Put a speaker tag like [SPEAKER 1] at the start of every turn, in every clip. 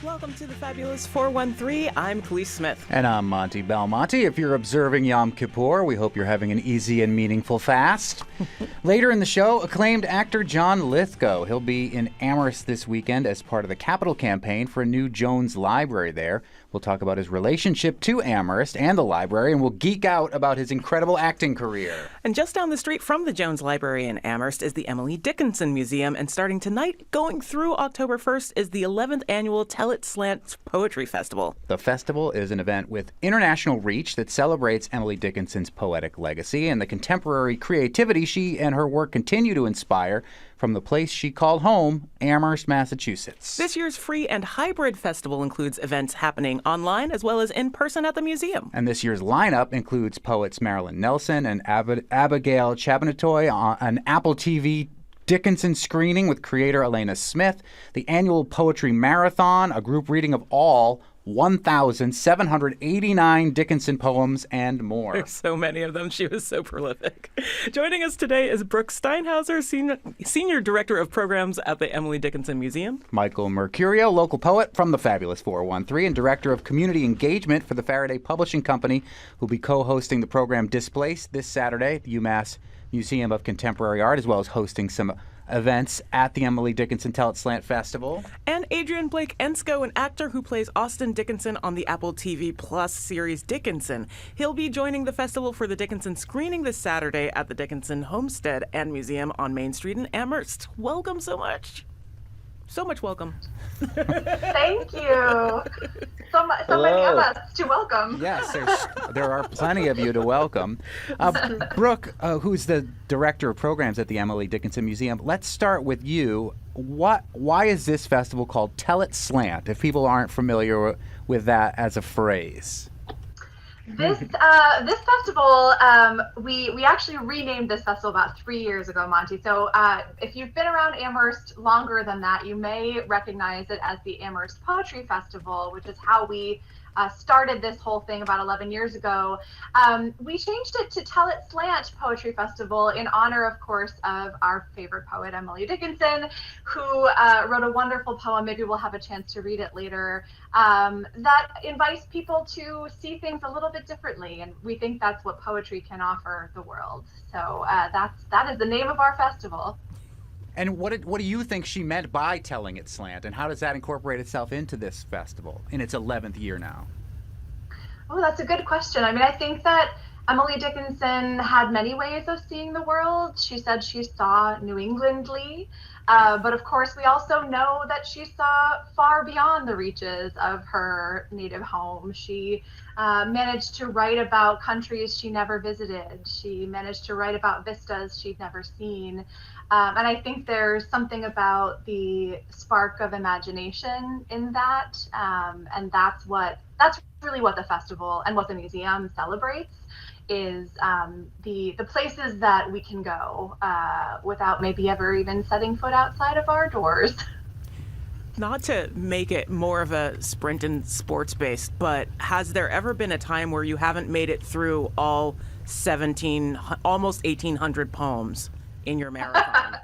[SPEAKER 1] Welcome to the Fabulous 413. I'm Khalees Smith.
[SPEAKER 2] And I'm Monte Belmonte. If you're observing Yom Kippur, we hope you're having an easy and meaningful fast. Later in the show, acclaimed actor John Lithgow. He'll be in Amherst this weekend as part of the Capital campaign for a new Jones Library there. We'll talk about his relationship to Amherst and the library, and we'll geek out about his incredible acting career.
[SPEAKER 1] And just down the street from the Jones Library in Amherst is the Emily Dickenson Museum, and starting tonight, going through October 1st, is the 11th annual Tell It Slant Poetry Festival.
[SPEAKER 2] The festival is an event with international reach that celebrates Emily Dickinson's poetic legacy and the contemporary creativity she and her work continue to inspire from the place she called home, Amherst, Massachusetts.
[SPEAKER 1] This year's free and hybrid festival includes events happening online as well as in person at the museum.
[SPEAKER 2] And this year's lineup includes poets Marilyn Nelson and Abigail Chabanatoy on an Apple TV Dickinson screening with creator Elena Smith, the annual Poetry Marathon, a group reading of all 1,789 Dickinson poems, and more.
[SPEAKER 1] There's so many of them. She was so prolific. Joining us today is Brooke Steinhauser, Senior Director of Programs at the Emily Dickenson Museum.
[SPEAKER 2] Michael Mercurio, local poet from the Fabulous 413 and Director of Community Engagement for the Faraday Publishing Company, who'll be co-hosting the program Displaced this Saturday at the UMass Museum of Contemporary Art, as well as hosting some events at the Emily Dickinson Tell It Slant Festival.
[SPEAKER 1] And Adrian Blake Ensko, an actor who plays Austin Dickinson on the Apple TV Plus series Dickinson. He'll be joining the festival for the Dickinson screening this Saturday at the Dickinson Homestead and Museum on Main Street in Amherst. Welcome so much. So much welcome.
[SPEAKER 3] Thank you. So many of us to welcome.
[SPEAKER 2] Yes, there are plenty of you to welcome. Brooke, who's the Director of Programs at the Emily Dickinson Museum, let's start with you. Why is this festival called Tell It Slant, if people aren't familiar with that as a phrase?
[SPEAKER 3] This festival, we actually renamed this festival about 3 years ago, Monty. So if you've been around Amherst longer than that, you may recognize it as the Amherst Poetry Festival, which is how we started this whole thing about 11 years ago. We changed it to Tell It Slant Poetry Festival in honor, of course, of our favorite poet, Emily Dickinson, who wrote a wonderful poem, maybe we'll have a chance to read it later, that invites people to see things a little bit differently. And we think that's what poetry can offer the world. So that is the name of our festival.
[SPEAKER 2] And what do you think she meant by telling it slant, and how does that incorporate itself into this festival in its 11th year now?
[SPEAKER 3] Oh, that's a good question. I mean, I think that Emily Dickinson had many ways of seeing the world. She said she saw New Englandly, but of course we also know that she saw far beyond the reaches of her native home. She managed to write about countries she never visited. She managed to write about vistas she'd never seen. And I think there's something about the spark of imagination in that, and that's really what the festival and what the museum celebrates is the places that we can go without maybe ever even setting foot outside of our doors.
[SPEAKER 1] Not to make it more of a sprint and sports based, but has there ever been a time where you haven't made it through all almost 1,800 poems in your marathon?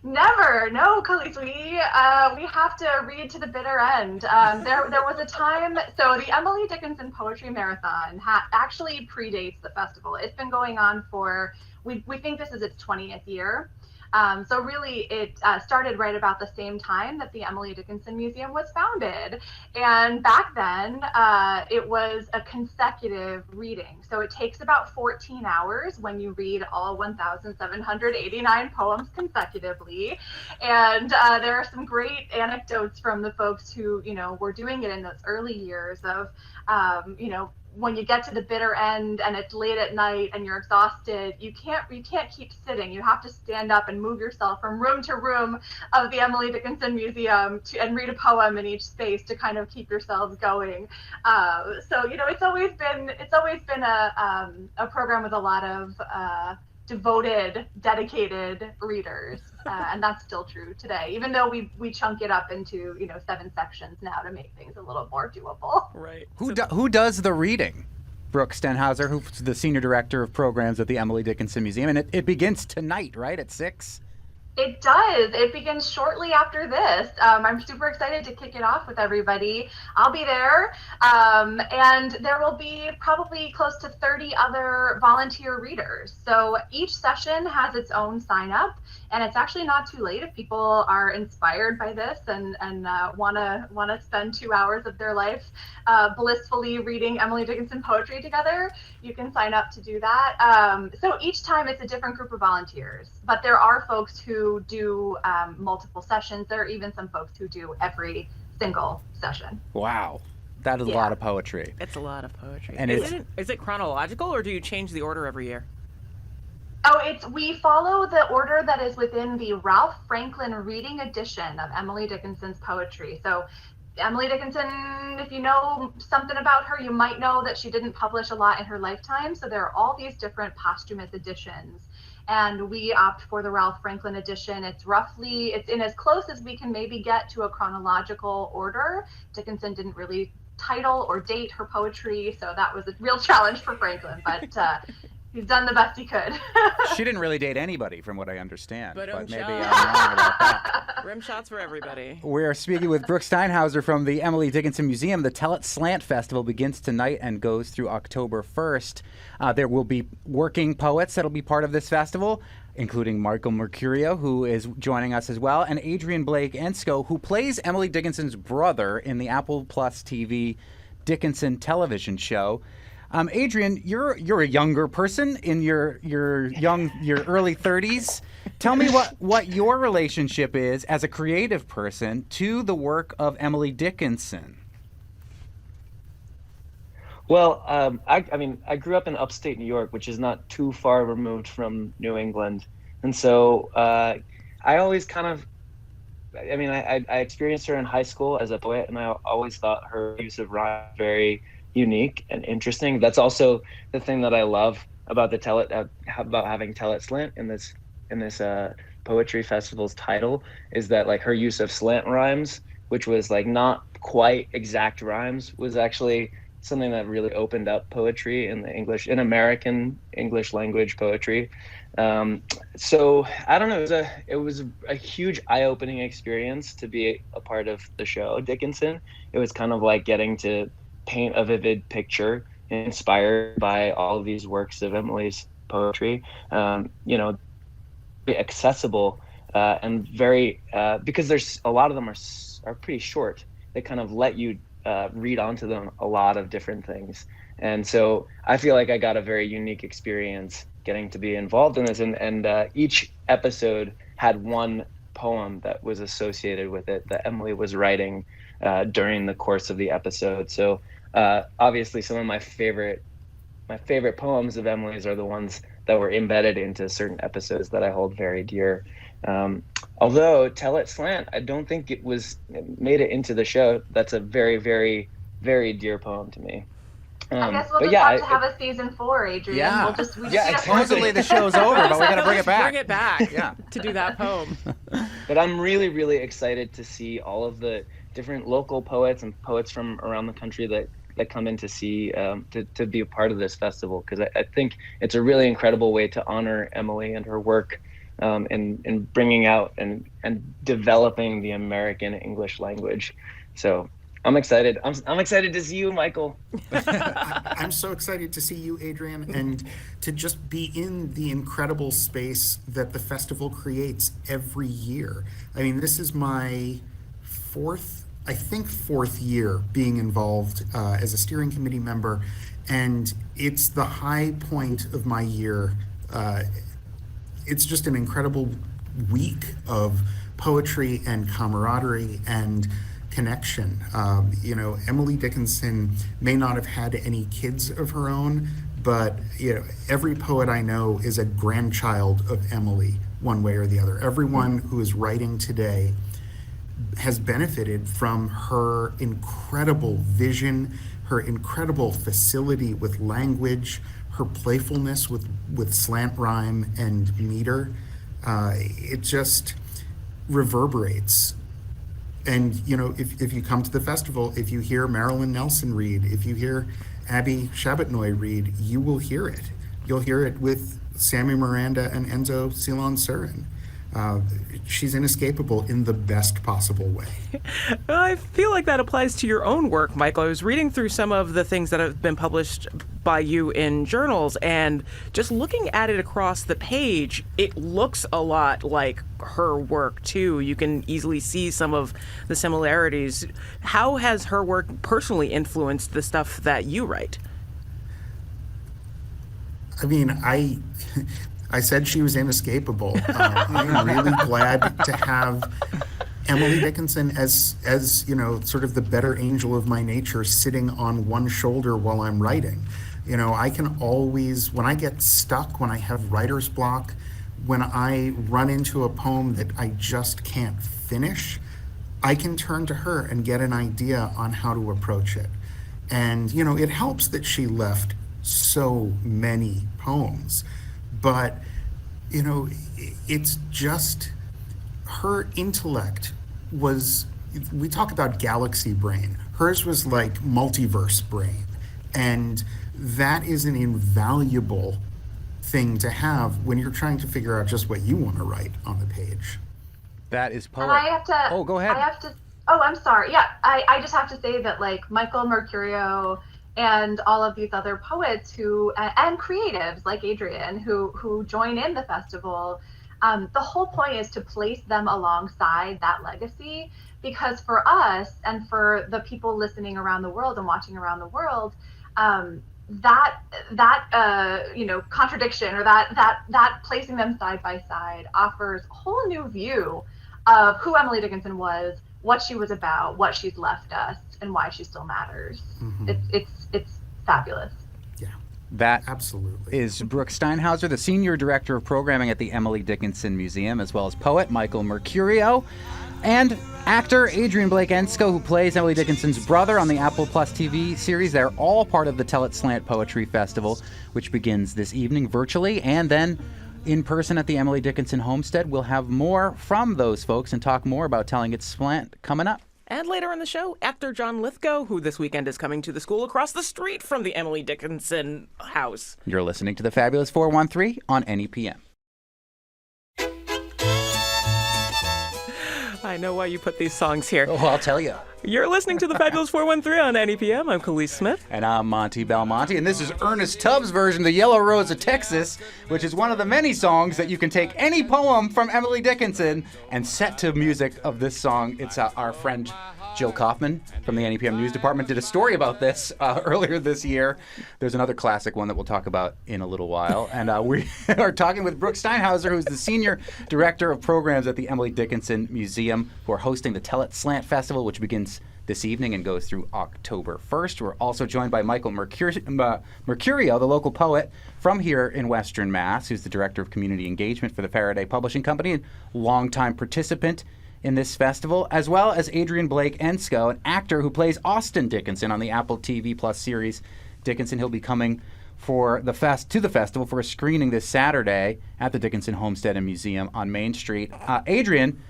[SPEAKER 3] Never. No, Khalees, we have to read to the bitter end. There was a time, so the Emily Dickinson Poetry Marathon actually predates the festival. It's been going on for, we think this is its 20th year. So really it started right about the same time that the Emily Dickinson Museum was founded. And back then it was a consecutive reading. So it takes about 14 hours when you read all 1,789 poems consecutively. And there are some great anecdotes from the folks who, were doing it in those early years of, when you get to the bitter end and it's late at night and you're exhausted, you can't keep sitting. You have to stand up and move yourself from room to room of the Emily Dickinson Museum and read a poem in each space to kind of keep yourselves going. So it's always been a program with a lot of devoted, dedicated readers, and that's still true today. Even though we chunk it up into 7 sections now to make things a little more doable.
[SPEAKER 1] Right.
[SPEAKER 2] Who does the reading? Brooke Steinhauser, who's the Senior Director of Programs at the Emily Dickinson Museum, and it begins tonight, right, at 6?
[SPEAKER 3] It does. It begins shortly after this. I'm super excited to kick it off with everybody. I'll be there. And there will be probably close to 30 other volunteer readers. So each session has its own sign up. And it's actually not too late if people are inspired by this and wanna spend 2 hours of their life blissfully reading Emily Dickinson poetry together. You can sign up to do that. So each time it's a different group of volunteers, but there are folks who do multiple sessions. There are even some folks who do every single session.
[SPEAKER 2] Wow. That is a lot of poetry.
[SPEAKER 1] It's a lot of poetry.
[SPEAKER 2] And
[SPEAKER 1] is it chronological, or do you change the order every year?
[SPEAKER 3] Oh, we follow the order that is within the Ralph Franklin reading edition of Emily Dickinson's poetry. So Emily Dickinson, if you know something about her, you might know that she didn't publish a lot in her lifetime. So there are all these different posthumous editions. And we opt for the Ralph Franklin edition. It's in as close as we can maybe get to a chronological order. Dickinson didn't really title or date her poetry, so that was a real challenge for Franklin, but he's done the best he could.
[SPEAKER 2] She didn't really date anybody, from what I understand. But maybe I'm
[SPEAKER 1] shots.
[SPEAKER 2] wrong about that.
[SPEAKER 1] Rim shots for everybody.
[SPEAKER 2] We're speaking with Brooke Steinhauser from the Emily Dickinson Museum. The Tell It Slant Festival begins tonight and goes through October 1st. There will be working poets that'll be part of this festival, including Michael Mercurio, who is joining us as well, and Adrian Blake Ensko, who plays Emily Dickinson's brother in the Apple Plus TV Dickinson television show. Adrian, you're a younger person in your early 30s. Tell me what your relationship is as a creative person to the work of Emily Dickinson.
[SPEAKER 4] Well, I grew up in upstate New York, which is not too far removed from New England. And so I always I experienced her in high school as a poet, and I always thought her use of rhyme very unique and interesting. That's also the thing that I love about about having Tell It Slant in this poetry festival's title, is that like her use of slant rhymes, which was like not quite exact rhymes, was actually something that really opened up poetry in American English language poetry. So I don't know, it was a huge eye-opening experience to be a part of the show Dickinson. It was kind of like getting to paint a vivid picture inspired by all of these works of Emily's poetry. Very accessible and very because there's a lot of them are pretty short. They kind of let you read onto them a lot of different things, and so I feel like I got a very unique experience getting to be involved in this. And each episode had one poem that was associated with it that Emily was writing during the course of the episode. So obviously some of my favorite poems of Emily's are the ones that were embedded into certain episodes that I hold very dear. Although Tell It Slant, I don't think it made it into the show. That's a very, very, very dear poem to me.
[SPEAKER 3] I guess we'll have to have a season 4, Adrian.
[SPEAKER 2] Yeah.
[SPEAKER 3] Supposedly
[SPEAKER 2] the show's over, but we got to bring it back.
[SPEAKER 1] Bring it back to do that poem.
[SPEAKER 4] But I'm really, really excited to see all of the different local poets and poets from around the country that come in to see, to be a part of this festival, because I think it's a really incredible way to honor Emily and her work in bringing out and developing the American English language. So I'm excited. I'm excited to see you, Michael.
[SPEAKER 5] I'm so excited to see you, Adrian, and to just be in the incredible space that the festival creates every year. I mean, this is my fourth year being involved as a steering committee member, and it's the high point of my year. It's just an incredible week of poetry and camaraderie and connection. Emily Dickinson may not have had any kids of her own, but every poet I know is a grandchild of Emily, one way or the other. Everyone who is writing today has benefited from her incredible vision, her incredible facility with language, her playfulness with slant rhyme and meter. It just reverberates. And if you come to the festival, if you hear Marilyn Nelson read, if you hear Abby Shabbatnoy read, you will hear it. You'll hear it with Sammy Miranda and Enzo Ceylon Surin. She's inescapable in the best possible way.
[SPEAKER 1] I feel like that applies to your own work, Michael. I was reading through some of the things that have been published by you in journals, and just looking at it across the page, it looks a lot like her work, too. You can easily see some of the similarities. How has her work personally influenced the stuff that you write?
[SPEAKER 5] I mean, I said she was inescapable. I'm really glad to have Emily Dickinson as sort of the better angel of my nature sitting on one shoulder while I'm writing. I can always, when I get stuck, when I have writer's block, when I run into a poem that I just can't finish, I can turn to her and get an idea on how to approach it. And, it helps that she left so many poems, but it's just her intellect was, we talk about galaxy brain, hers was like multiverse brain, and that is an invaluable thing to have when you're trying to figure out just what you want to write on the page.
[SPEAKER 2] That is poet.
[SPEAKER 3] And I have to.
[SPEAKER 2] Oh, go ahead.
[SPEAKER 3] I'm sorry. Yeah, I just have to say that, like, Michael Mercurio and all of these other poets and creatives like Adrian who join in the festival, the whole point is to place them alongside that legacy, because for us and for the people listening around the world and watching around the world, that contradiction, or that placing them side by side, offers a whole new view of who Emily Dickinson was, what she was about, what she's left us, and why she still matters. Mm-hmm. It's fabulous.
[SPEAKER 5] Yeah,
[SPEAKER 2] that
[SPEAKER 5] absolutely
[SPEAKER 2] is Brooke Steinhauser, the Senior Director of Programming at the Emily Dickinson Museum, as well as poet Michael Mercurio, and actor Adrian Blake Ensko, who plays Emily Dickinson's brother on the Apple Plus TV series. They're all part of the Tell It Slant Poetry Festival, which begins this evening virtually, and then in person at the Emily Dickinson Homestead. We'll have more from those folks and talk more about Telling It Slant coming up.
[SPEAKER 1] And later in the show, actor John Lithgow, who this weekend is coming to the school across the street from the Emily Dickinson house.
[SPEAKER 2] You're listening to the Fabulous 413 on NEPM.
[SPEAKER 1] I know why you put these songs here.
[SPEAKER 2] Oh, I'll tell you.
[SPEAKER 1] You're listening to the Fabulous 413 on NEPM. I'm Khalees Smith.
[SPEAKER 2] And I'm Monte Belmonte. And this is Ernest Tubbs' version of The Yellow Rose of Texas, which is one of the many songs that you can take any poem from Emily Dickinson and set to music of this song. It's our friend Jill Kaufman from the NEPM News Department did a story about this earlier this year. There's another classic one that we'll talk about in a little while. And we are talking with Brooke Steinhauser, who's the Senior Director of Programs at the Emily Dickinson Museum, who are hosting the Tell It Slant Festival, which begins this evening and goes through October 1st. We're also joined by Michael Mercurio, the local poet from here in Western Mass, who's the Director of Community Engagement for the Faraday Publishing Company and longtime participant in this festival, as well as Adrian Blake Ensko, an actor who plays Austin Dickinson on the Apple TV Plus series Dickinson. He'll be coming to the festival for a screening this Saturday at the Dickinson Homestead and Museum on Main Street. Adrian,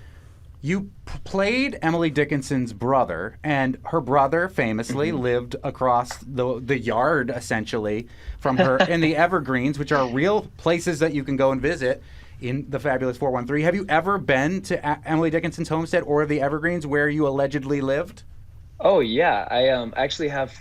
[SPEAKER 2] you played Emily Dickinson's brother, and her brother famously lived across the yard, essentially, from her in the Evergreens, which are real places that you can go and visit in the Fabulous 413. Have you ever been to Emily Dickinson's homestead or the Evergreens where you allegedly lived?
[SPEAKER 4] Oh, yeah. I actually have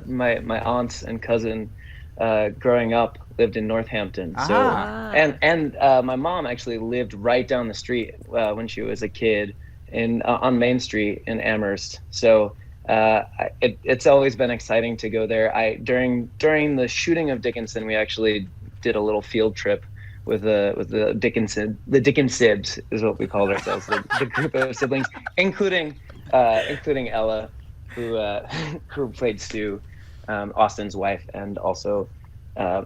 [SPEAKER 4] my aunts and cousin growing up lived in Northampton. So and my mom actually lived right down the street when she was a kid on Main Street in Amherst. So it's always been exciting to go there. During the shooting of Dickinson, we actually did a little field trip with the Dickensibs is what we called ourselves, the group of siblings, including Ella, who played Sue, Austin's wife, and also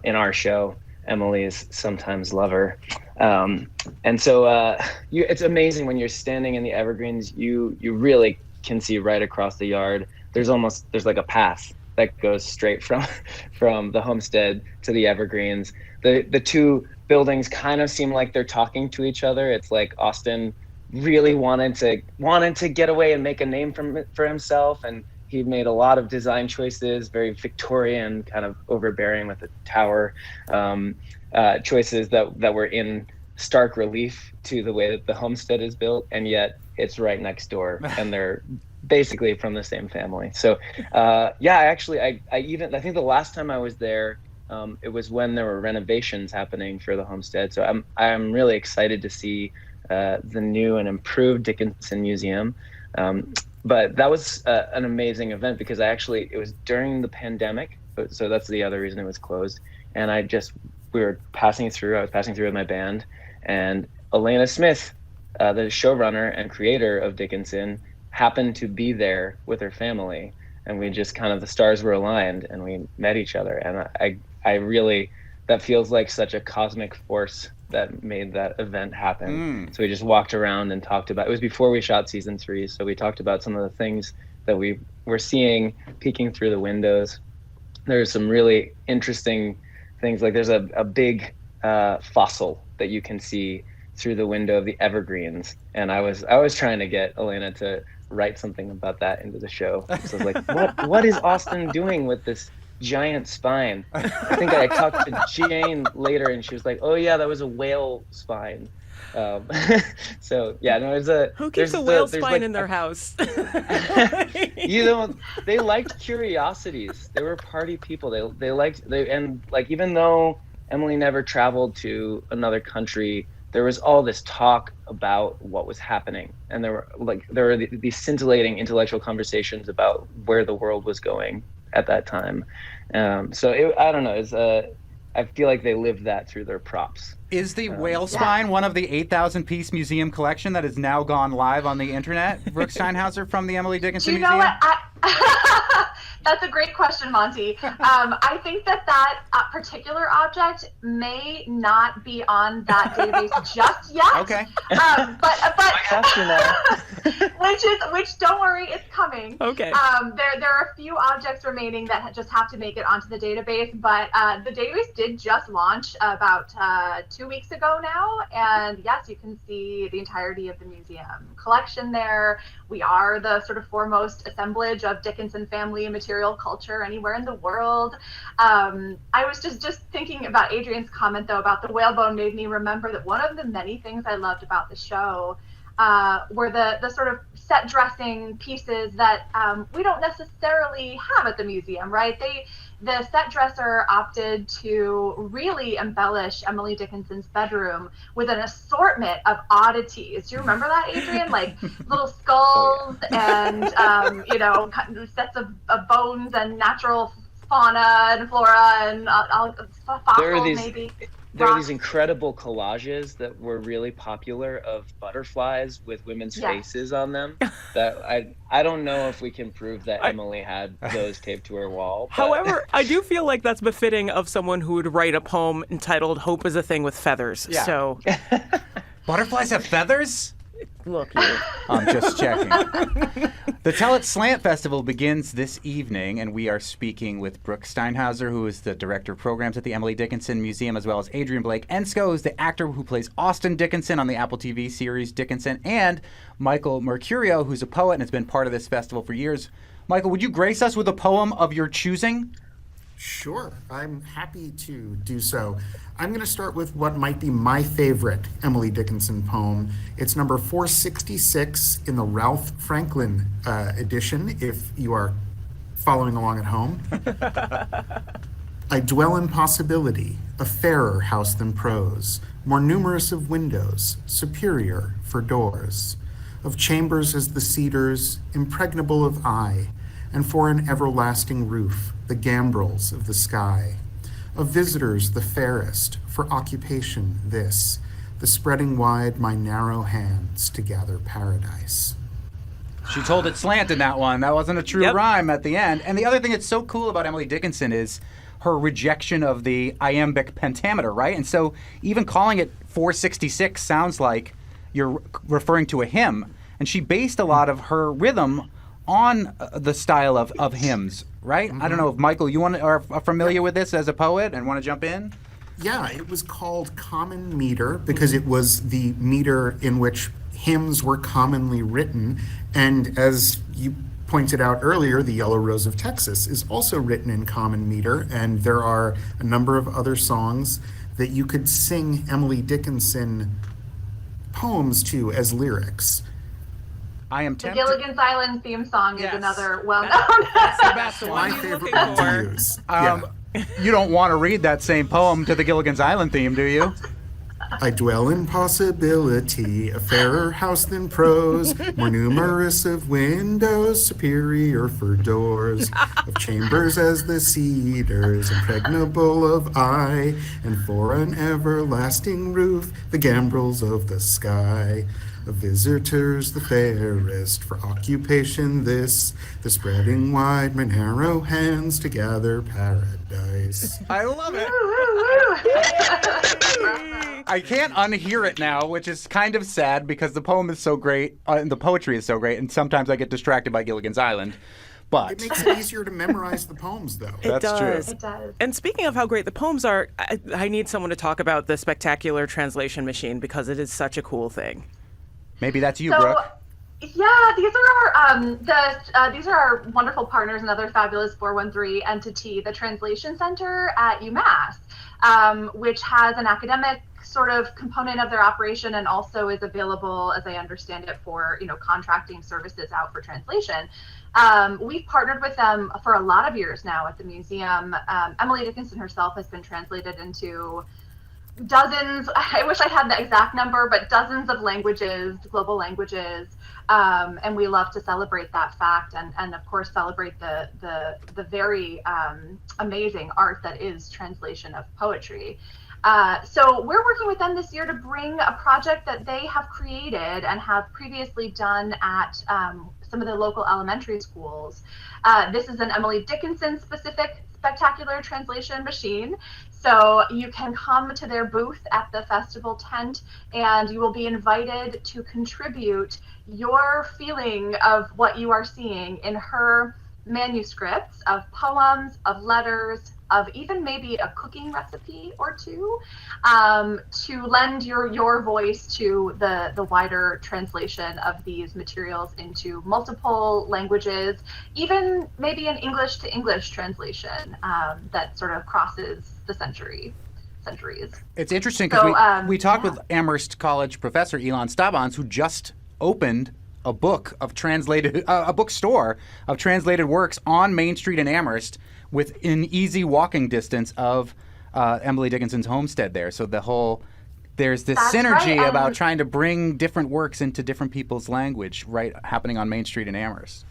[SPEAKER 4] in our show, Emily's sometimes lover. And so it's amazing when you're standing in the Evergreens, you really can see right across the yard. There's like a path that goes straight from the homestead to the Evergreens. The two buildings kind of seem like they're talking to each other. It's like Austin really wanted to get away and make a name for himself, and he made a lot of design choices, very Victorian, kind of overbearing with the tower choices that were in stark relief to the way that the homestead is built, and yet it's right next door, and they're basically from the same family. So I think the last time I was there, it was when there were renovations happening for the homestead. So I'm really excited to see the new and improved Dickenson Museum. But that was an amazing event because it was during the pandemic, so that's the other reason it was closed. And I was passing through with my band, and Elena Smith, the showrunner and creator of Dickenson, happened to be there with her family, and we just the stars were aligned and we met each other. And I really, that feels like such a cosmic force that made that event happen. So we just walked around and talked about, it was before we shot season 3, so we talked about some of the things that we were seeing peeking through the windows. There's some really interesting things, like there's a big fossil that you can see through the window of the evergreens, and I was trying to get Elena to write something about that into the show. So I was like, what is Austin doing with this giant spine? I think I talked to Jane later, and she was like, "Oh yeah, that was a whale spine." So yeah, no,
[SPEAKER 1] who keeps a whale spine in their house?
[SPEAKER 4] They liked curiosities. They were party people. Even though Emily never traveled to another country, there was all this talk about what was happening, and there were these scintillating intellectual conversations about where the world was going at that time. I don't know. I feel like they lived that through their props.
[SPEAKER 2] Is the whale spine one of the 8,000-piece museum collection that has now gone live on the internet, Brooke Steinhauser from the Emily Dickenson Museum?
[SPEAKER 3] Do you know what? That's a great question, Monte. I think that particular object may not be on that database just yet.
[SPEAKER 2] Okay.
[SPEAKER 3] Which don't worry, it's coming.
[SPEAKER 1] Okay.
[SPEAKER 3] There are a few objects remaining that just have to make it onto the database, but the database did just launch about 2 weeks ago now, and yes, you can see the entirety of the museum collection there. We are the sort of foremost assemblage of Dickenson family material culture anywhere in the world. I was just thinking about Adrian's comment, though, about the whalebone made me remember that one of the many things I loved about the show were the sort of set dressing pieces that we don't necessarily have at the museum, right? The set dresser opted to really embellish Emily Dickinson's bedroom with an assortment of oddities. Do you remember that, Adrian? Like little skulls and sets of bones and natural fauna and flora and fossils, maybe.
[SPEAKER 4] There are these incredible collages that were really popular of butterflies with women's faces on them. That I don't know if we can prove that Emily had those taped to her wall. But.
[SPEAKER 1] However, I do feel like that's befitting of someone who would write a poem entitled "Hope is a Thing with Feathers."
[SPEAKER 2] Yeah.
[SPEAKER 1] So,
[SPEAKER 2] butterflies have feathers?
[SPEAKER 1] Look, you.
[SPEAKER 2] I'm just checking. The Tell It Slant Festival begins this evening, and we are speaking with Brooke Steinhauser, who is the director of programs at the Emily Dickenson Museum, as well as Adrian Blake Ensko, who's the actor who plays Austin Dickenson on the Apple TV series Dickenson, and Michael Mercurio, who's a poet and has been part of this festival for years. Michael, would you grace us with a poem of your choosing?
[SPEAKER 5] Sure, I'm happy to do so. I'm going to start with what might be my favorite Emily Dickenson poem. It's number 466 in the Ralph Franklin edition, if you are following along at home. I dwell in possibility, a fairer house than prose, more numerous of windows, superior for doors, of chambers as the cedars, impregnable of eye, and for an everlasting roof, the gambrels of the sky. Of visitors the fairest, for occupation this, the spreading wide my narrow hands to gather paradise.
[SPEAKER 2] She told it slant in that one. That wasn't a true rhyme at the end. And the other thing that's so cool about Emily Dickenson is her rejection of the iambic pentameter, right? And so even calling it 466 sounds like you're referring to a hymn. And she based a lot of her rhythm on the style of hymns, right? Mm-hmm. I don't know if Michael, you are familiar with this as a poet and want to jump in?
[SPEAKER 5] Yeah, it was called common meter because it was the meter in which hymns were commonly written. And as you pointed out earlier, the Yellow Rose of Texas is also written in common meter. And there are a number of other songs that you could sing Emily Dickinson poems to as lyrics.
[SPEAKER 2] I am
[SPEAKER 3] The
[SPEAKER 2] tempted.
[SPEAKER 3] Gilligan's Island theme song
[SPEAKER 1] Yes.
[SPEAKER 3] is another well-known.
[SPEAKER 1] That's the one
[SPEAKER 5] My
[SPEAKER 1] you're
[SPEAKER 5] favorite
[SPEAKER 1] looking
[SPEAKER 5] one
[SPEAKER 1] for.
[SPEAKER 5] to use. Yeah.
[SPEAKER 2] You don't want to read that same poem to the Gilligan's Island theme, do you?
[SPEAKER 5] I dwell in possibility, a fairer house than prose, more numerous of windows, superior for doors, of chambers as the cedars, impregnable of eye, and for an everlasting roof, the gambrels of the sky. Of visitors the fairest, for occupation this, the spreading wide my narrow hands to gather paradise.
[SPEAKER 2] I love it.
[SPEAKER 3] Woo, woo.
[SPEAKER 2] I can't unhear it now, which is kind of sad because the poem is so great and the poetry is so great, and sometimes I get distracted by Gilligan's Island. But
[SPEAKER 5] It makes it easier to memorize the poems, though.
[SPEAKER 2] That's
[SPEAKER 1] does.
[SPEAKER 2] true.
[SPEAKER 3] It does.
[SPEAKER 1] And speaking of how great the poems are, I need someone to talk about the spectacular translation machine because it is such a cool thing.
[SPEAKER 2] Maybe that's you,
[SPEAKER 3] So,
[SPEAKER 2] Brooke.
[SPEAKER 3] yeah, these are our wonderful partners, another fabulous 413 entity, the Translation Center at UMass, which has an academic sort of component of their operation and also is available, as I understand it, for contracting services out for translation. We've partnered with them for a lot of years now at the museum. Emily Dickinson herself has been translated into dozens, I wish I had the exact number, but dozens of languages, global languages, and we love to celebrate that fact and of course celebrate the very amazing art that is translation of poetry. So we're working with them this year to bring a project that they have created and have previously done at some of the local elementary schools. This is an Emily Dickinson specific spectacular translation machine. So you can come to their booth at the festival tent and you will be invited to contribute your feeling of what you are seeing in her manuscripts of poems, of letters, of even maybe a cooking recipe or two, to lend your voice to the wider translation of these materials into multiple languages, even maybe an English to English translation that sort of crosses the centuries.
[SPEAKER 2] It's interesting because
[SPEAKER 3] So,
[SPEAKER 2] we talked
[SPEAKER 3] yeah.
[SPEAKER 2] with Amherst College professor Elon Stabans, who just opened a book of translated, a bookstore of translated works on Main Street in Amherst, within easy walking distance of Emily Dickinson's homestead there. So there's this
[SPEAKER 3] That's
[SPEAKER 2] synergy
[SPEAKER 3] right,
[SPEAKER 2] about
[SPEAKER 3] and-
[SPEAKER 2] trying to bring different works into different people's language, right, happening on Main Street in Amherst.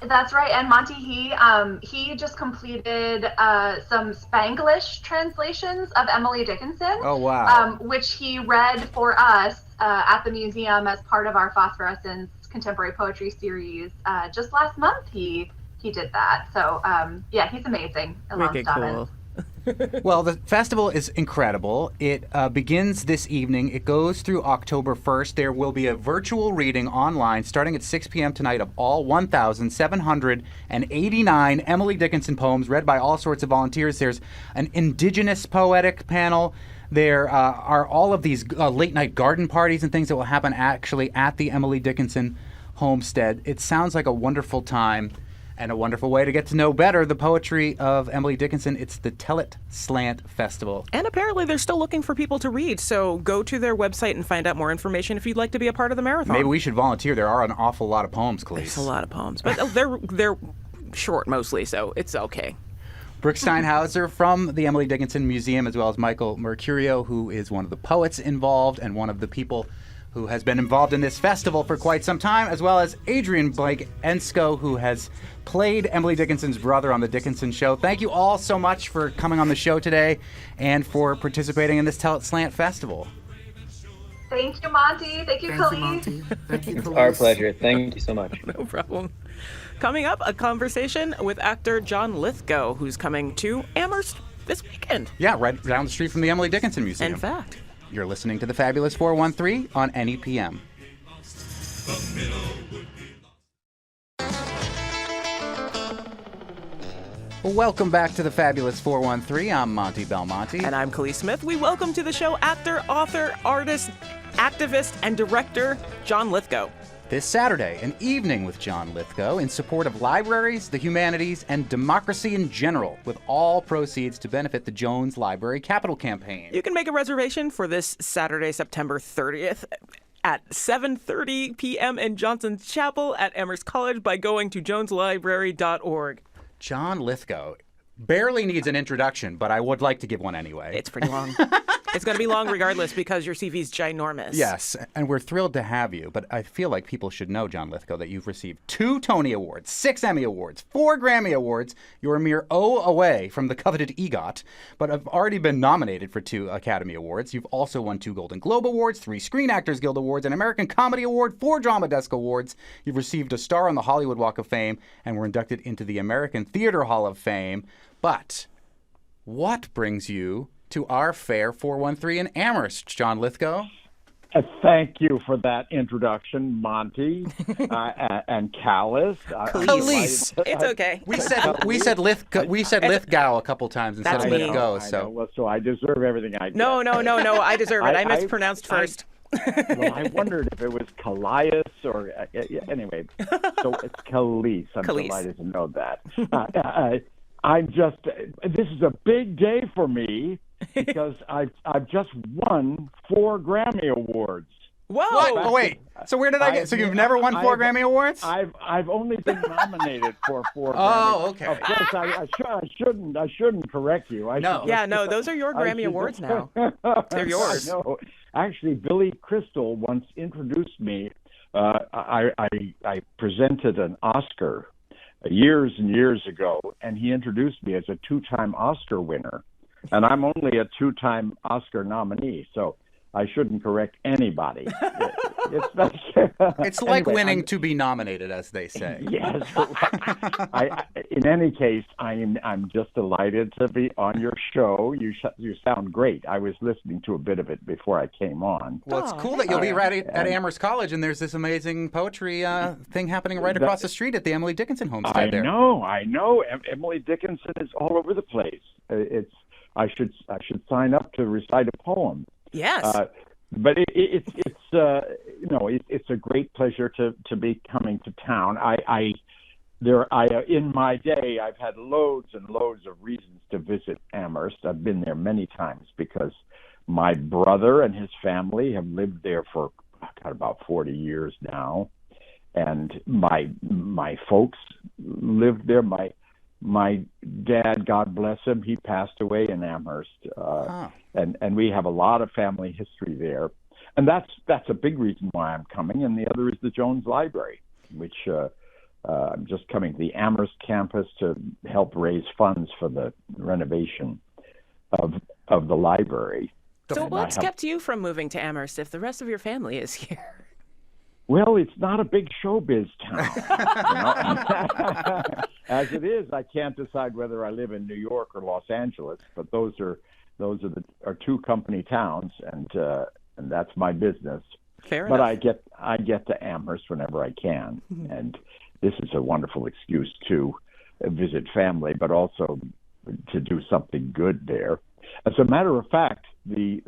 [SPEAKER 3] That's right, and Monte, he just completed some Spanglish translations of Emily Dickinson.
[SPEAKER 2] Oh, wow.
[SPEAKER 3] Which he read for us at the museum as part of our Phosphorescence Contemporary Poetry series. Just last month, he did that. So yeah, he's amazing.
[SPEAKER 1] Wicked cool.
[SPEAKER 2] Well, the festival is incredible. It begins this evening. It goes through October 1st. There will be a virtual reading online starting at 6 p.m. tonight of all 1,789 Emily Dickinson poems read by all sorts of volunteers. There's an indigenous poetic panel. There are all of these late-night garden parties and things that will happen actually at the Emily Dickinson homestead. It sounds like a wonderful time. And a wonderful way to get to know better the poetry of Emily Dickinson. It's the Tell It Slant Festival.
[SPEAKER 1] And apparently they're still looking for people to read, so go to their website and find out more information if you'd like to be a part of the marathon.
[SPEAKER 2] Maybe we should volunteer. There are an awful lot of poems, Khalees.
[SPEAKER 1] It's a lot of poems, but they're short mostly, so it's okay.
[SPEAKER 2] Brooke Steinhauser from the Emily Dickinson Museum, as well as Michael Mercurio, who is one of the poets involved and one of the people who has been involved in this festival for quite some time, as well as Adrian Blake Ensko, who has played Emily Dickinson's brother on The Dickinson Show. Thank you all so much for coming on the show today and for participating in this Tell It Slant Festival.
[SPEAKER 3] Thank you, Monty. Thank you,
[SPEAKER 5] Thank you,
[SPEAKER 3] Khalees.
[SPEAKER 5] Monty. Thank you, Khalees.
[SPEAKER 4] Our pleasure. Thank you so much.
[SPEAKER 1] No problem. Coming up, a conversation with actor John Lithgow, who's coming to Amherst this weekend.
[SPEAKER 2] Yeah, right down the street from the Emily Dickinson Museum.
[SPEAKER 1] In fact.
[SPEAKER 2] You're listening to the Fabulous 413 on NEPM. Welcome back to the Fabulous 413. I'm Monte Belmonte.
[SPEAKER 1] And I'm Khalees Smith. We welcome to the show actor, author, artist, activist, and director John Lithgow.
[SPEAKER 2] This Saturday, an evening with John Lithgow in support of libraries, the humanities, and democracy in general, with all proceeds to benefit the Jones Library Capital Campaign.
[SPEAKER 1] You can make a reservation for this Saturday, September 30th at 7:30 p.m. in Johnson's Chapel at Amherst College by going to joneslibrary.org.
[SPEAKER 2] John Lithgow barely needs an introduction, but I would like to give one anyway.
[SPEAKER 1] It's pretty long. It's going to be long regardless because your CV's ginormous.
[SPEAKER 2] Yes, and we're thrilled to have you, but I feel like people should know, John Lithgow, that you've received 2 Tony Awards, 6 Emmy Awards, 4 Grammy Awards. You're a mere O away from the coveted EGOT, but have already been nominated for 2 Academy Awards. You've also won 2 Golden Globe Awards, 3 Screen Actors Guild Awards, an American Comedy Award, 4 Drama Desk Awards. You've received a star on the Hollywood Walk of Fame, and were inducted into the American Theater Hall of Fame. But what brings you to our Fair 413 in Amherst, John Lithgow?
[SPEAKER 6] Thank you for that introduction, Monte and Callis.
[SPEAKER 2] Callis.
[SPEAKER 1] It's okay.
[SPEAKER 2] We said Lithgow a couple times instead of Lithgow.
[SPEAKER 6] So I deserve everything I get.
[SPEAKER 1] No. I deserve it. I mispronounced first.
[SPEAKER 6] Well, I wondered if it was Callias or anyway. So it's Callis. I'm delighted to know that. This is a big day for me because I've just won 4 Grammy Awards.
[SPEAKER 1] Whoa!
[SPEAKER 2] What? Oh, wait. So where did I get? So you've never won 4 Grammy Awards?
[SPEAKER 6] I've only been nominated for 4 Grammys.
[SPEAKER 2] Oh, okay.
[SPEAKER 6] Of course, I shouldn't correct you.
[SPEAKER 1] No, those are your Grammy Awards now. They're yours.
[SPEAKER 6] I know. Actually, Billy Crystal once introduced me. I presented an Oscar years and years ago, and he introduced me as a 2-time Oscar winner. And I'm only a 2-time Oscar nominee, so I shouldn't correct anybody.
[SPEAKER 2] It's like winning to be nominated, as they say.
[SPEAKER 6] Yes. In any case, I'm just delighted to be on your show. You sound great. I was listening to a bit of it before I came on.
[SPEAKER 2] Well, it's cool that you'll be right at Amherst College, and there's this amazing poetry thing happening right across the street at the Emily Dickenson homestead there.
[SPEAKER 6] I know. Emily Dickinson is all over the place. I should sign up to recite a poem.
[SPEAKER 1] Yes.
[SPEAKER 6] But it's a great pleasure to be coming to town. In my day, I've had loads and loads of reasons to visit Amherst. I've been there many times because my brother and his family have lived there for about 40 years now, and my folks lived there. My dad, God bless him, he passed away in Amherst, and we have a lot of family history there, and that's a big reason why I'm coming. And the other is the Jones Library, which I'm just coming to the Amherst campus to help raise funds for the renovation of the library.
[SPEAKER 1] So what's kept you from moving to Amherst if the rest of your family is here?
[SPEAKER 6] Well, it's not a big showbiz town. As it is, I can't decide whether I live in New York or Los Angeles, but those are 2 company towns, and that's my business.
[SPEAKER 1] Fair
[SPEAKER 6] but
[SPEAKER 1] enough.
[SPEAKER 6] I get to Amherst whenever I can, and this is a wonderful excuse to visit family, but also to do something good there. As a matter of fact, the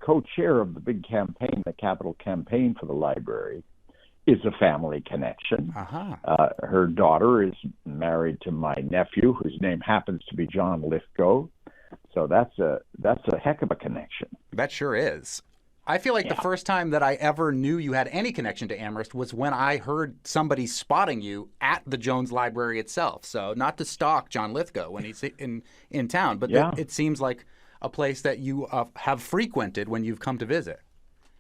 [SPEAKER 6] co-chair of the big campaign, the capital campaign for the library, is a family connection. Her daughter is married to my nephew, whose name happens to be John Lithgow. So that's a heck of a connection.
[SPEAKER 2] That sure is. I feel like the first time that I ever knew you had any connection to Amherst was when I heard somebody spotting you at the Jones Library itself. So not to stalk John Lithgow when he's in town, but it seems like a place that you have frequented when you've come to visit.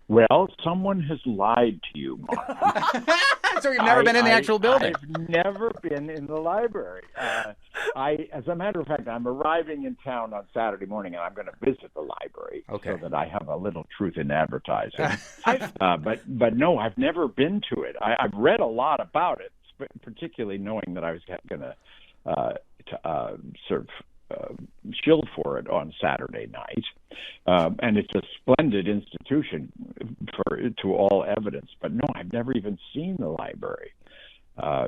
[SPEAKER 6] Well, someone has lied to you, Mark.
[SPEAKER 2] So you've never been in the actual building?
[SPEAKER 6] I've never been in the library. As a matter of fact, I'm arriving in town on Saturday morning, and I'm going to visit the library so that I have a little truth in advertising. But no, I've never been to it. I've read a lot about it, particularly knowing that I was going to sort of shill for it on Saturday night, and it's a splendid institution to all evidence. But no, I've never even seen the library,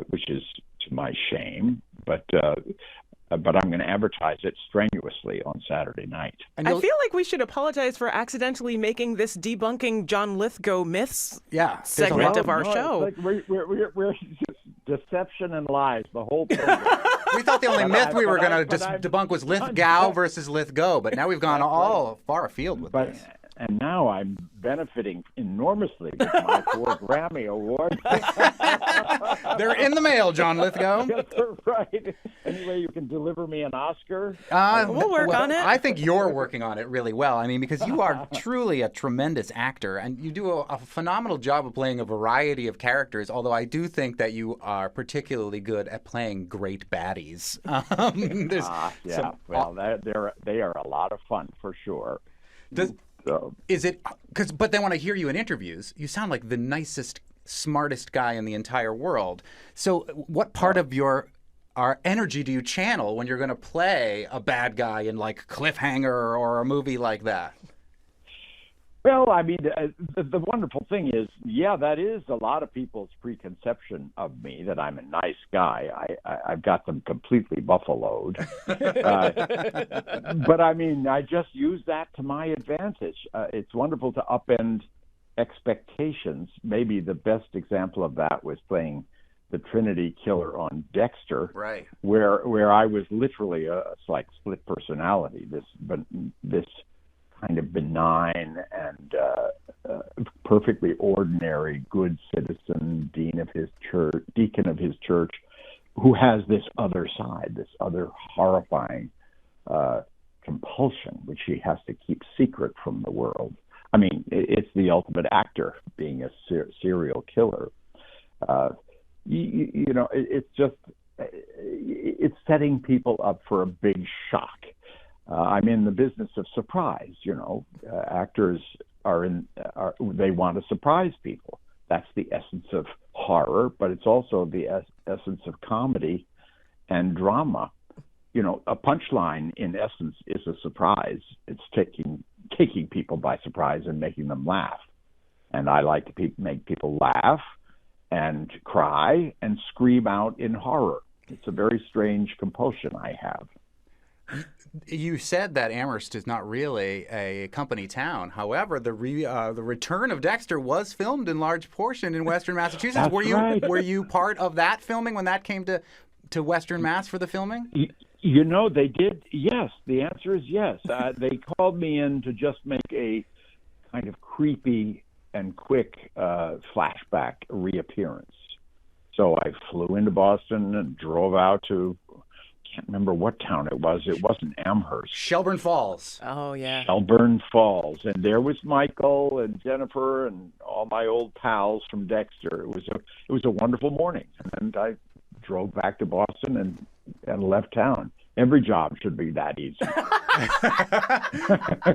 [SPEAKER 6] which is to my shame. But but I'm going to advertise it strenuously on Saturday night.
[SPEAKER 2] And
[SPEAKER 1] I
[SPEAKER 2] you'll-
[SPEAKER 1] feel like we should apologize for accidentally making this debunking John Lithgow myths
[SPEAKER 2] yeah, there's a
[SPEAKER 1] segment
[SPEAKER 2] lot-
[SPEAKER 1] of our
[SPEAKER 6] it's
[SPEAKER 1] show.
[SPEAKER 6] like we're just deception and lies the whole program.
[SPEAKER 2] We thought the only myth we were going to
[SPEAKER 6] but I'm-
[SPEAKER 2] debunk was Lithgow versus Lithgow, but now we've gone all far afield with
[SPEAKER 6] But
[SPEAKER 2] this.
[SPEAKER 6] and now I'm benefiting enormously with my 4 Grammy Awards.
[SPEAKER 2] They're in the mail, John Lithgow.
[SPEAKER 6] Right. Anyway, you can deliver me an Oscar.
[SPEAKER 1] We'll work on it.
[SPEAKER 2] I think you're working on it really well. I mean, because you are truly a tremendous actor, and you do a phenomenal job of playing a variety of characters, although I do think that you are particularly good at playing great baddies. There's
[SPEAKER 6] Yeah.
[SPEAKER 2] some-
[SPEAKER 6] Well, they are a lot of fun for sure. So,
[SPEAKER 2] Is it but then when I hear you in interviews, you sound like the nicest, smartest guy in the entire world. So what part of our energy do you channel when you're going to play a bad guy in like Cliffhanger or a movie like that?
[SPEAKER 6] well, I mean, the wonderful thing is, yeah, that is a lot of people's preconception of me, that I'm a nice guy. I've got them completely buffaloed. But I mean, I just use that to my advantage. It's wonderful to upend expectations. Maybe the best example of that was playing the Trinity Killer on Dexter,
[SPEAKER 2] Right.
[SPEAKER 6] where I was literally a like split personality. This kind of benign and perfectly ordinary good citizen, deacon of his church, who has this other side, this other horrifying compulsion, which he has to keep secret from the world. I mean, it's the ultimate actor, being a serial killer. You know, it's setting people up for a big shock. I'm in the business of surprise. You know, actors they want to surprise people. That's the essence of horror, but it's also the essence of comedy and drama. You know, a punchline in essence is a surprise. It's taking people by surprise and making them laugh. And I like to make people laugh and cry and scream out in horror. It's a very strange compulsion I have.
[SPEAKER 2] You said that Amherst is not really a company town. However, the return of Dexter was filmed in large portion in Western Massachusetts.
[SPEAKER 6] That's right.
[SPEAKER 2] Were you part of that filming when that came to Western Mass for the filming?
[SPEAKER 6] You know, they did. Yes, the answer is yes. They called me in to just make a kind of creepy and quick flashback reappearance. So I flew into Boston and drove out to, can't remember what town it was. It wasn't Amherst.
[SPEAKER 2] Shelburne Falls.
[SPEAKER 1] Oh, yeah.
[SPEAKER 6] Shelburne Falls. And there was Michael and Jennifer and all my old pals from Dexter. It was a wonderful morning. And then I drove back to Boston and left town. Every job should be that easy.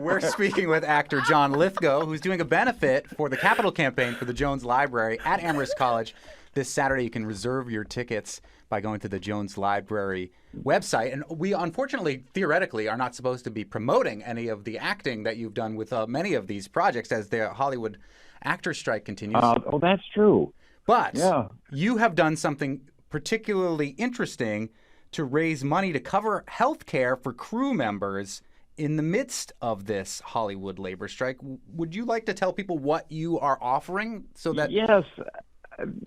[SPEAKER 2] We're speaking with actor John Lithgow, who's doing a benefit for the Capital Campaign for the Jones Library at Amherst College. This Saturday, you can reserve your tickets by going to the Jones Library website. And we, unfortunately, theoretically, are not supposed to be promoting any of the acting that you've done with many of these projects as the Hollywood actor strike continues.
[SPEAKER 6] Oh, that's true.
[SPEAKER 2] But
[SPEAKER 6] Yeah.
[SPEAKER 2] you have done something particularly interesting to raise money to cover health care for crew members in the midst of this Hollywood labor strike. Would you like to tell people what you are offering so that...
[SPEAKER 6] Yes.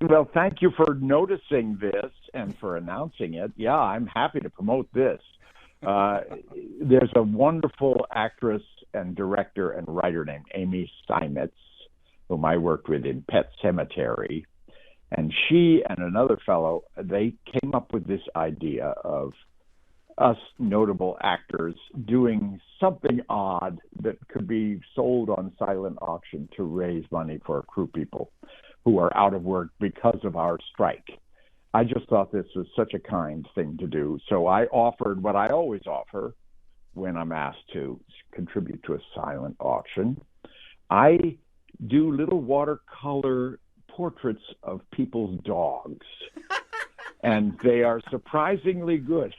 [SPEAKER 6] Well, thank you for noticing this and for announcing it. Yeah, I'm happy to promote this. There's a wonderful actress and director and writer named Amy Steinmetz, whom I worked with in Pet Sematary. And she and another fellow, they came up with this idea of us notable actors doing something odd that could be sold on silent auction to raise money for crew people who are out of work because of our strike. I just thought this was such a kind thing to do. So I offered what I always offer when I'm asked to contribute to a silent auction. I do little watercolor portraits of people's dogs. And they are surprisingly good.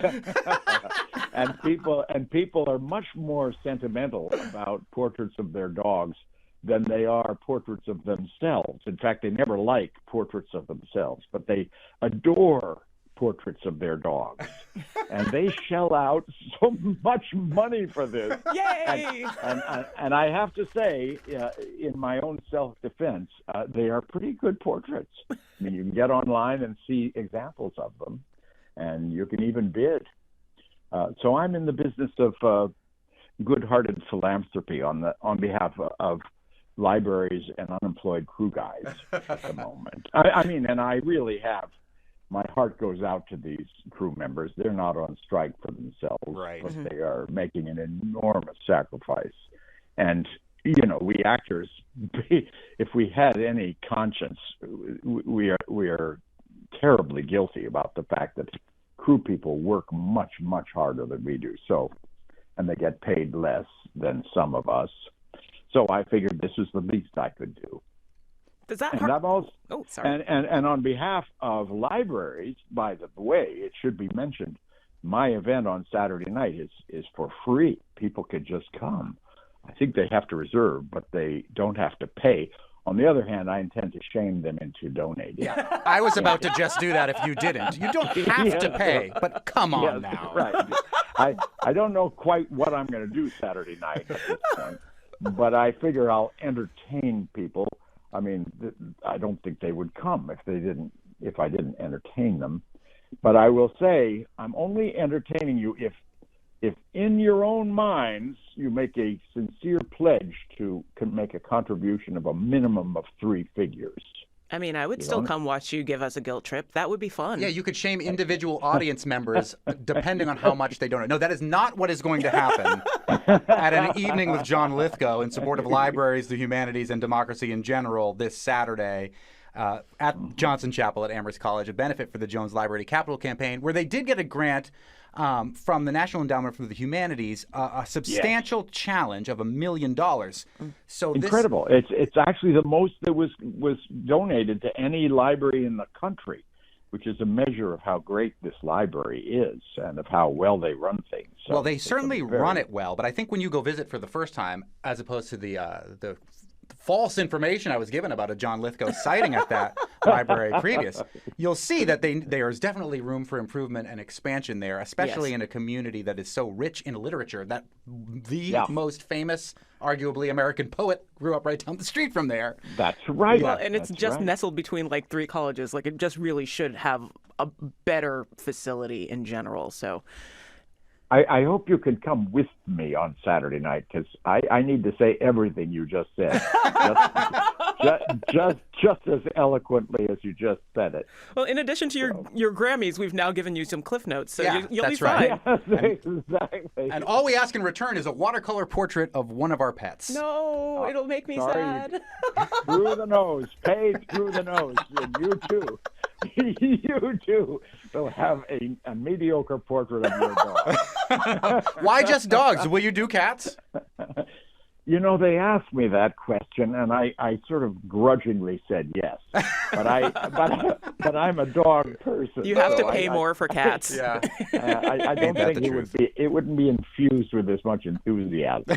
[SPEAKER 6] and people are much more sentimental about portraits of their dogs than they are portraits of themselves. In fact, they never like portraits of themselves, but they adore portraits of their dogs. And they shell out so much money for this.
[SPEAKER 1] Yay!
[SPEAKER 6] And I have to say, in my own self-defense, they are pretty good portraits. I mean, you can get online and see examples of them, and you can even bid. So I'm in the business of good-hearted philanthropy on behalf of libraries and unemployed crew guys at the moment. I mean, and I really have. My heart goes out to these crew members. They're not on strike for themselves,
[SPEAKER 2] Right.
[SPEAKER 6] but they are making an enormous sacrifice. And, you know, we actors, if we had any conscience, we are terribly guilty about the fact that crew people work much, much harder than we do. So, and they get paid less than some of us. So I figured this is the least I could do.
[SPEAKER 1] Does that
[SPEAKER 6] And I'm also,
[SPEAKER 1] Oh, sorry.
[SPEAKER 6] and on behalf of libraries, by the way, it should be mentioned, my event on Saturday night is for free. People could just come. I think they have to reserve, but they don't have to pay. On the other hand, I intend to shame them into donating.
[SPEAKER 2] Yeah, I was about to just do that if you didn't. You don't have to pay, but come on now.
[SPEAKER 6] Right. I don't know quite what I'm going to do Saturday night at this point, but I figure I'll entertain people. I mean, I don't think they would come if I didn't entertain them. But I will say I'm only entertaining you if in your own minds you make a sincere pledge to make a contribution of a minimum of 3 figures.
[SPEAKER 1] I mean, I would still come watch you give us a guilt trip. That would be fun.
[SPEAKER 2] Yeah, you could shame individual audience members depending on how much they donate. No, that is not what is going to happen at an evening with John Lithgow in support of libraries, the humanities, and democracy in general this Saturday at Johnson Chapel at Amherst College, a benefit for the Jones Library Capital Campaign, where they did get a grant from the National Endowment for the Humanities, a substantial challenge of $1 million. So
[SPEAKER 6] incredible! It's actually the most that was donated to any library in the country, which is a measure of how great this library is and of how well they run things. So
[SPEAKER 2] well, they certainly run it well, but I think when you go visit for the first time, as opposed to the false information I was given about a John Lithgow sighting at that library previous, you'll see that there is definitely room for improvement and expansion there, especially in a community that is so rich in literature that the most famous, arguably, American poet grew up right down the street from there.
[SPEAKER 6] That's right.
[SPEAKER 1] Well, and it's just nestled between like 3 colleges. Like, it just really should have a better facility in general. So
[SPEAKER 6] I hope you can come with me on Saturday night, because I need to say everything you just said, just as eloquently as you just said it.
[SPEAKER 1] Well, in addition to your Grammys, we've now given you some Cliff Notes, so you'll be
[SPEAKER 2] right.
[SPEAKER 1] fine.
[SPEAKER 6] Yes, exactly.
[SPEAKER 2] And all we ask in return is a watercolor portrait of one of our pets.
[SPEAKER 1] No, it'll make me sad.
[SPEAKER 6] Through the nose, paid through the nose, and you too. You too will have a mediocre portrait of your dog.
[SPEAKER 2] Why just dogs? Will you do cats?
[SPEAKER 6] You know, they asked me that question, and I sort of grudgingly said yes. But I'm a dog person.
[SPEAKER 1] You have to pay more for cats.
[SPEAKER 2] Yeah.
[SPEAKER 6] I don't think it wouldn't be infused with as much enthusiasm.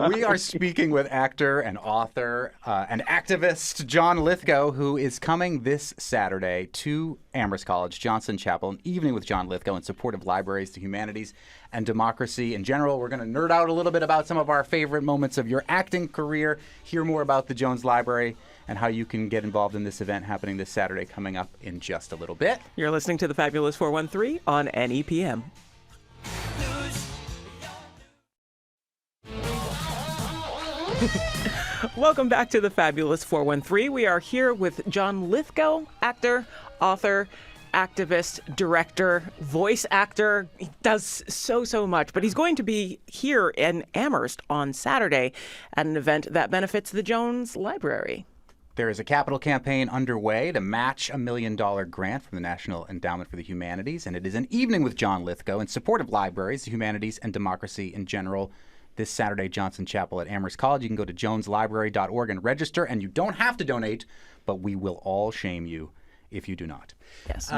[SPEAKER 2] We are speaking with actor and author and activist John Lithgow, who is coming this Saturday to Amherst College, Johnson Chapel, an evening with John Lithgow in support of libraries, the humanities, and democracy in general. We're going to nerd out a little bit about some of our favorite moments of your acting career, hear more about the Jones Library, and how you can get involved in this event happening this Saturday coming up in just a little bit.
[SPEAKER 1] You're listening to the Fabulous 413 on NEPM. Welcome back to the Fabulous 413. We are here with John Lithgow, actor, author, activist, director, voice actor. He does so much, but he's going to be here in Amherst on Saturday at an event that benefits the Jones Library.
[SPEAKER 2] There is a capital campaign underway to match $1 million grant from the National Endowment for the Humanities, and it is an evening with John Lithgow in support of libraries, the humanities, and democracy in general. This Saturday, Johnson Chapel at Amherst College. You can go to joneslibrary.org and register, and you don't have to donate, but we will all shame you if you do not.
[SPEAKER 1] Yes.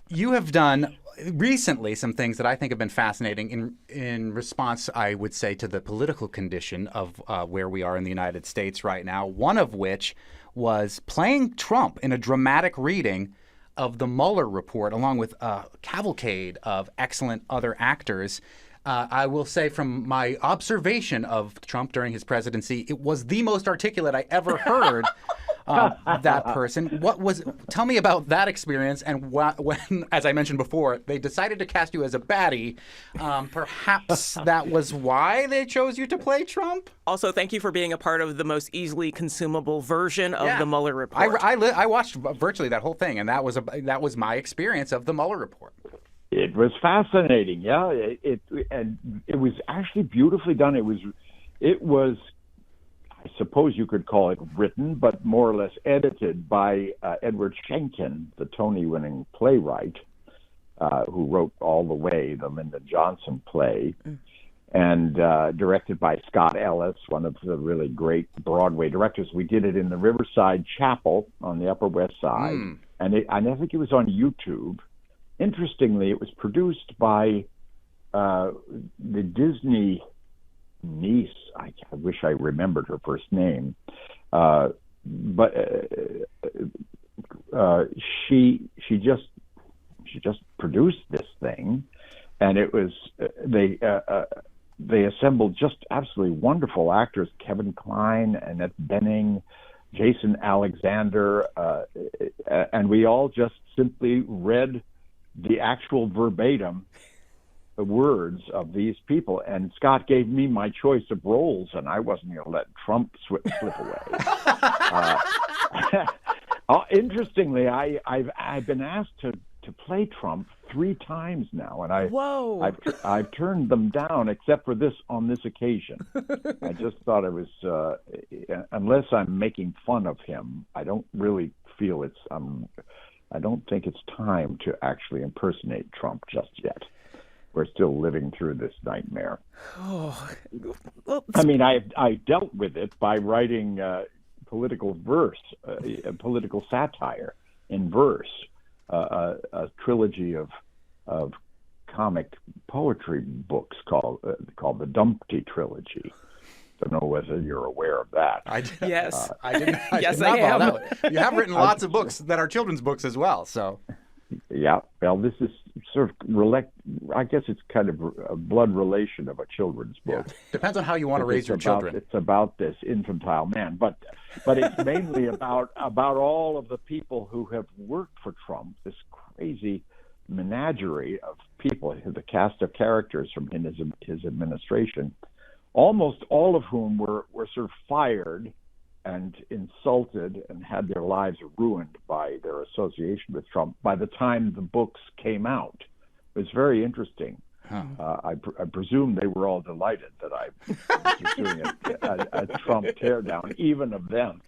[SPEAKER 2] You have done recently some things that I think have been fascinating in response, I would say, to the political condition of where we are in the United States right now, one of which was playing Trump in a dramatic reading of the Mueller report, along with a cavalcade of excellent other actors. I will say from my observation of Trump during his presidency, it was the most articulate I ever heard that person. Tell me about that experience and when, as I mentioned before, they decided to cast you as a baddie. Perhaps that was why they chose you to play Trump?
[SPEAKER 1] Also, thank you for being a part of the most easily consumable version of the Mueller report.
[SPEAKER 2] I watched virtually that whole thing, and that was my experience of the Mueller report.
[SPEAKER 6] It was fascinating, yeah. It was actually beautifully done. It was, I suppose you could call it written, but more or less edited by Edward Schenken, the Tony-winning playwright, who wrote All the Way, the Lyndon Johnson play, and directed by Scott Ellis, one of the really great Broadway directors. We did it in the Riverside Chapel on the Upper West Side, and I think it was on YouTube. Interestingly, it was produced by the Disney niece. I wish I remembered her first name, but she just produced this thing, and it was they assembled just absolutely wonderful actors: Kevin Kline, Annette Bening, Jason Alexander, and we all just simply read the actual verbatim words of these people. And Scott gave me my choice of roles, and I wasn't going to let Trump slip away. Interestingly, I've been asked to play Trump 3 times now, and I've turned them down, except for on this occasion. I just thought it was unless I'm making fun of him, I don't really feel I don't think it's time to actually impersonate Trump just yet. We're still living through this nightmare.
[SPEAKER 1] Oh, well,
[SPEAKER 6] I mean, I dealt with it by writing political verse, political satire in verse, a trilogy of comic poetry books called the Dumpty Trilogy. I don't know whether you're aware of that.
[SPEAKER 1] Yes.
[SPEAKER 2] I didn't.
[SPEAKER 1] Yes,
[SPEAKER 2] I
[SPEAKER 1] I am.
[SPEAKER 2] You have written lots of books that are children's books as well. So.
[SPEAKER 6] Yeah. Well, this is sort of I guess it's kind of a blood relation of a children's book.
[SPEAKER 2] Yeah. Depends on how you want to raise your children.
[SPEAKER 6] It's about this infantile man, but it's mainly about all of the people who have worked for Trump. This crazy menagerie of people, the cast of characters from his administration. Almost all of whom were sort of fired and insulted and had their lives ruined by their association with Trump by the time the books came out. It was very interesting. Huh. I presume they were all delighted that I was doing a Trump teardown, even of them.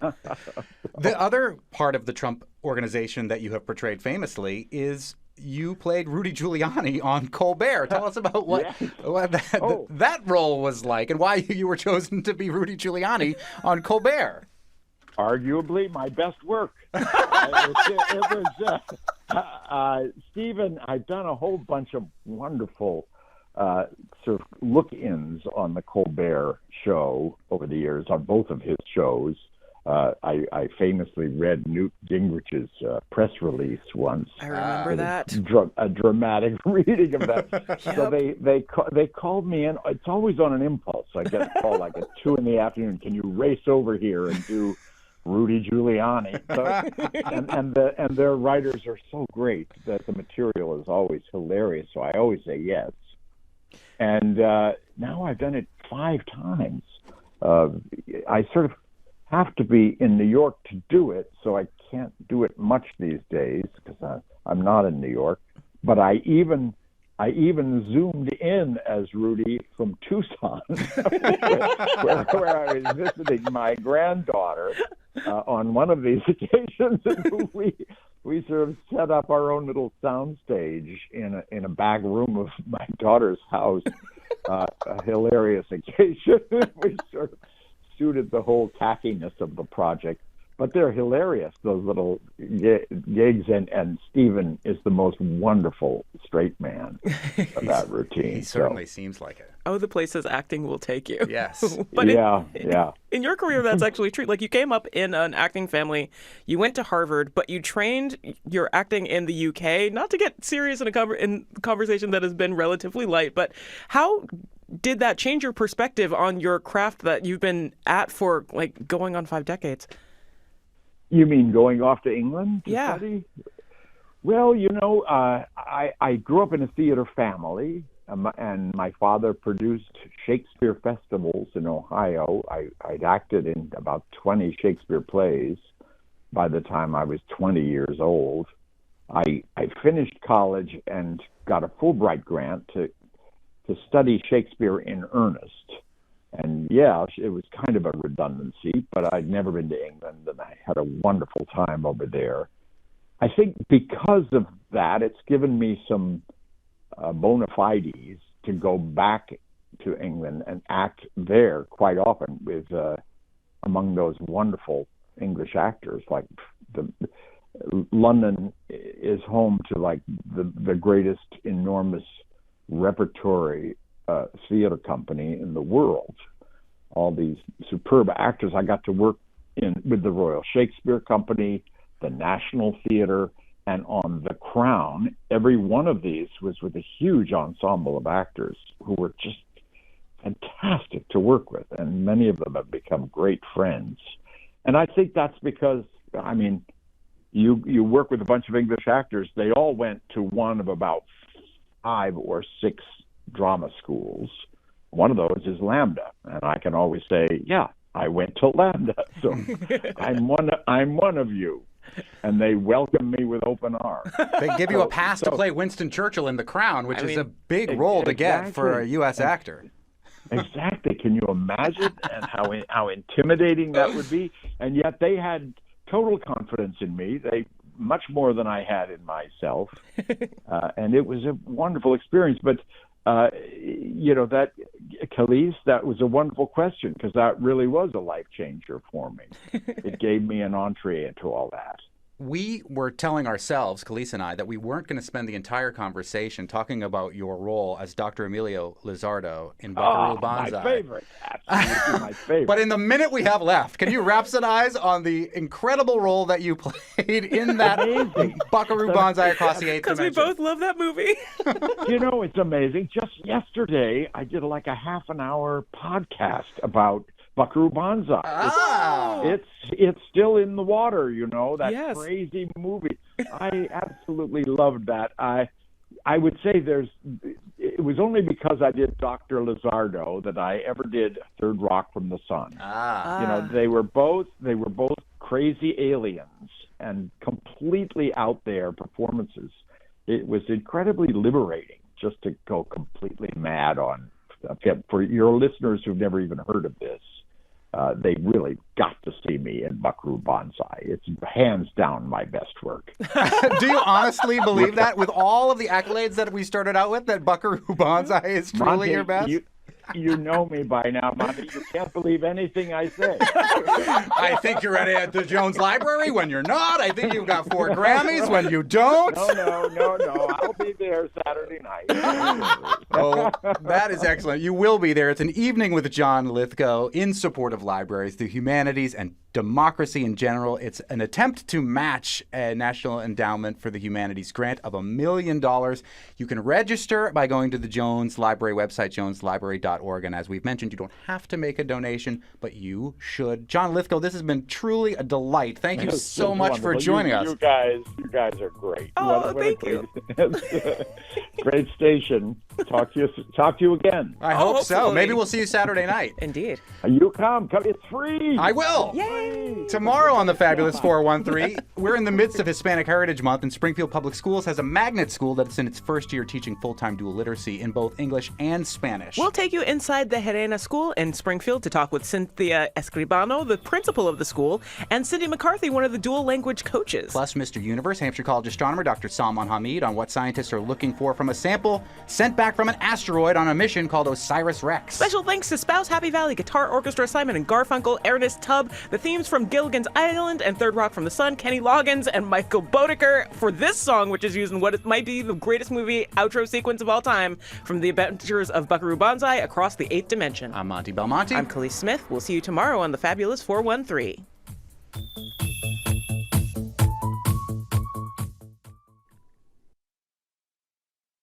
[SPEAKER 2] The other part of the Trump organization that you have portrayed famously is you played Rudy Giuliani on Colbert. Tell us about what that role was like and why you were chosen to be Rudy Giuliani on Colbert.
[SPEAKER 6] Arguably my best work. Stephen, I've done a whole bunch of wonderful sort of look-ins on the Colbert show over the years, on both of his shows. I famously read Newt Gingrich's press release once.
[SPEAKER 1] I remember that.
[SPEAKER 6] A dramatic reading of that. Yep. So they called me in. It's always on an impulse. I get a call like at 2 p.m. Can you race over here and do Rudy Giuliani? So, and their writers are so great that the material is always hilarious. So I always say yes. And now I've done it 5 times. I sort of have to be in New York to do it, so I can't do it much these days because I'm not in New York. But I even zoomed in as Rudy from Tucson, where I was visiting my granddaughter on one of these occasions, and we sort of set up our own little soundstage in a back room of my daughter's house. A hilarious occasion. We sort of suited the whole tackiness of the project. but they're hilarious, those little gigs. And Stephen is the most wonderful straight man of that routine.
[SPEAKER 2] He certainly seems like it.
[SPEAKER 1] Oh, the places acting will take you.
[SPEAKER 2] Yes.
[SPEAKER 1] But
[SPEAKER 6] yeah.
[SPEAKER 1] In your career, that's actually true. Like, you came up in an acting family, you went to Harvard, but you trained your acting in the UK. Not to get serious in a conversation that has been relatively light, but how did that change your perspective on your craft that you've been at for, like, going on 5 decades?
[SPEAKER 6] You mean going off to England to
[SPEAKER 1] Yeah.
[SPEAKER 6] study? Well, I grew up in a theater family, and my father produced Shakespeare festivals in Ohio. I'd acted in about 20 Shakespeare plays by the time I was 20 years old. I finished college and got a Fulbright grant to study Shakespeare in earnest. And yeah, it was kind of a redundancy, but I'd never been to England, and I had a wonderful time over there. I think because of that, it's given me some bona fides to go back to England and act there quite often with among those wonderful English actors. Like London is home to like the greatest enormous repertory theater company in the world. All these superb actors. I got to work with the Royal Shakespeare Company, the National Theatre, and on The Crown. Every one of these was with a huge ensemble of actors who were just fantastic to work with, and many of them have become great friends. And I think that's because, I mean, you work with a bunch of English actors. They all went to one of about 5 or 6 drama schools. One of those is Lambda, and I can always say, yeah, I went to Lambda, so I'm one of you. And they welcome me with open arms.
[SPEAKER 2] They give you a pass to play Winston Churchill in The Crown, which is a big role to get for a U.S. actor.
[SPEAKER 6] Exactly. Can you imagine and how intimidating that would be? And yet they had total confidence in me. They much more than I had in myself, and it was a wonderful experience. But that, Khalees, that was a wonderful question, because that really was a life changer for me. It gave me an entree into all that.
[SPEAKER 2] We were telling ourselves, Khalees and I, that we weren't going to spend the entire conversation talking about your role as Dr. Emilio Lizardo in Buckaroo Banzai.
[SPEAKER 6] My favorite. Absolutely my favorite.
[SPEAKER 2] But in the minute we have left, can you rhapsodize on the incredible role that you played in that Buckaroo Banzai across the eighth
[SPEAKER 1] dimension? Because we both love that movie.
[SPEAKER 6] It's amazing. Just yesterday, I did like a half an hour podcast about Buckaroo Banzai. It's still in the water, that crazy movie. I absolutely loved that. I would say it was only because I did Dr. Lizardo that I ever did Third Rock from the Sun. They were both crazy aliens and completely out there performances. It was incredibly liberating just to go completely mad on. For your listeners who've never even heard of this, they really got to see me in Buckaroo Banzai. It's hands down my best work.
[SPEAKER 2] Do you honestly believe that, with all of the accolades that we started out with, that Buckaroo Banzai is truly
[SPEAKER 6] Monte,
[SPEAKER 2] your best?
[SPEAKER 6] You know me by now, Monte. You can't believe anything I say.
[SPEAKER 2] I think you're at the Jones Library when you're not. I think you've got 4 Grammys when you don't.
[SPEAKER 6] No. I'll be there Saturday night.
[SPEAKER 2] Oh, that is excellent. You will be there. It's an evening with John Lithgow in support of libraries, the humanities, and democracy in general. It's an attempt to match a National Endowment for the Humanities grant of $1 million. You can register by going to the Jones Library website, joneslibrary.org. And as we've mentioned, you don't have to make a donation, but you should. John Lithgow, this has been truly a delight. Thank you so much for joining us.
[SPEAKER 6] You guys are great.
[SPEAKER 1] Oh, thank you.
[SPEAKER 6] Great station. Talk to you again.
[SPEAKER 2] I hope so. Maybe we'll see you Saturday night.
[SPEAKER 1] Indeed.
[SPEAKER 6] You come. It's free.
[SPEAKER 2] I will.
[SPEAKER 1] Yay.
[SPEAKER 2] Tomorrow on the Fabulous 413, we're in the midst of Hispanic Heritage Month, and Springfield Public Schools has a magnet school that's in its first year teaching full-time dual literacy in both English and Spanish.
[SPEAKER 1] We'll take you inside the Herena School in Springfield to talk with Cynthia Escribano, the principal of the school, and Cindy McCarthy, one of the dual language coaches.
[SPEAKER 2] Plus, Mr. Universe, Hampshire College astronomer Dr. Salman Hamid on what scientists are looking for from a sample sent back back from an asteroid on a mission called Osiris Rex.
[SPEAKER 1] Special thanks to Spouse Happy Valley Guitar Orchestra, Simon and Garfunkel, Ernest Tubb, the themes from Gilligan's Island and Third Rock from the Sun, Kenny Loggins, and Michael Bodeker for this song, which is used in what might be the greatest movie outro sequence of all time, from the adventures of Buckaroo Banzai across the 8th dimension.
[SPEAKER 2] I'm Monte Belmonte.
[SPEAKER 1] I'm Khalees Smith. We'll see you tomorrow on the Fabulous 413.